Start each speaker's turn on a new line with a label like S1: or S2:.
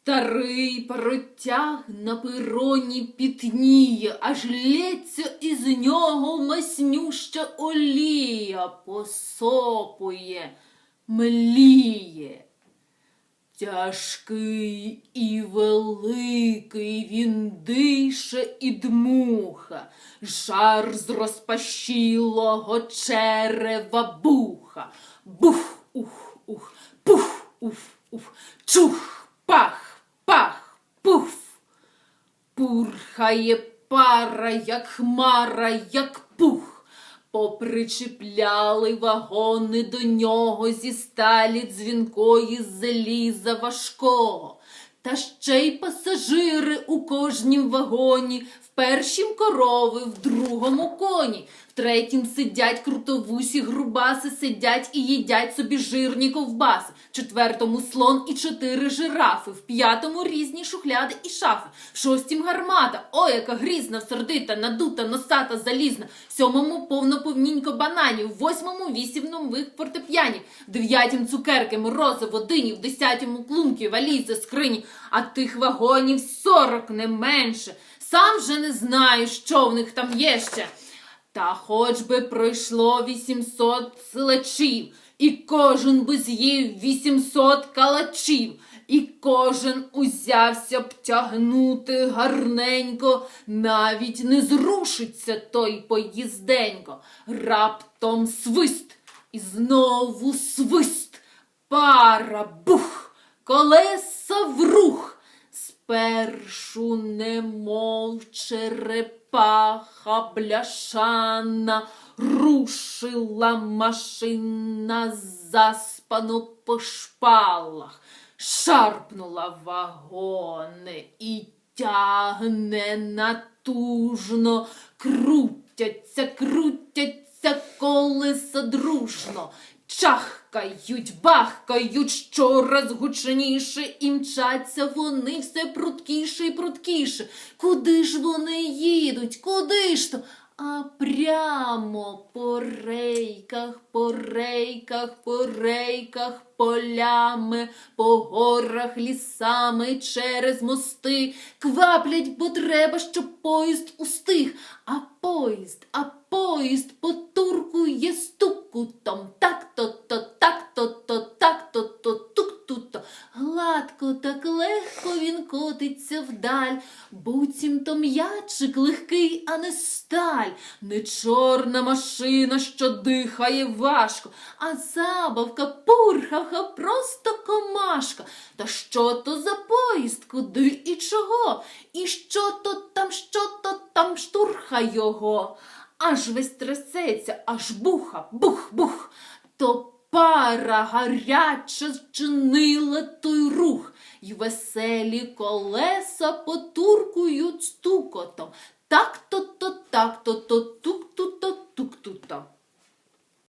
S1: Старий паротяг на пероні пітніє, аж лється із нього маснюща олія, посопує, мліє. Тяжкий і великий він дише і дмуха, жар з розпашілого черева буха. Бух, ух, ух, пух, уф, уф, чух, пах, пах, пуф. Пурхає пара, як хмара, як пух. Попричіпляли вагони до нього зі сталі дзвінкої, з заліза важкого. Та ще й пасажири у кожнім вагоні, в першім корови, в другому коні, в третім сидять крутовусі грубаси, сидять і їдять собі жирні ковбаси, в четвертому слон і 4 жирафи, в п'ятому різні шухляди і шафи, в шостім гармата, ой, яка грізна, сердита, надута, носата, залізна, в сьомому повненько бананів, в восьмому 8 нових фортеп'янів, в дев'ятім цукерки, морозиво, дині, в 10-му клунки, валізи, скрині, а тих вагонів 40, не менше. Сам вже не знаю, що в них там є ще. Та хоч би пройшло 800 силачів, і кожен би з'їв 800 калачів, і кожен узявся б тягнути гарненько, навіть не зрушиться той поїзденько. Раптом свист, і знову свист, пара, бух, колеса в рух. Спершу немов черепаха бляшана, рушила машина заспано по шпалах, шарпнула вагони і тягне натужно, крутяться колеса дружно. Чахкають, бахкають щораз гучніше, і мчаться вони все пруткіше і пруткіше. Куди ж вони їдуть? Куди ж то? А прямо по рейках, по рейках, по рейках, полями, по горах, лісами, через мости. Кваплять, бо треба, щоб поїзд устиг. А поїзд потуркує стукутом. Так-то-то, так-то-то, так-то-то, тук-туто. Гладко, так легко він котиться вдаль. Буцімто м'ячик легкий, а не сталь. Не чорна машина, що дихає важко, а забавка, пурхавка, просто комашка. Та що то за поїзд, куди і чого? І що то там штурха його? Аж весь трясеться, аж буха, бух-бух. То пара гаряча зчинила той рух, й веселі колеса потуркують стукотом. Так-то-то, так-то-то, тук-туто, тук-туто.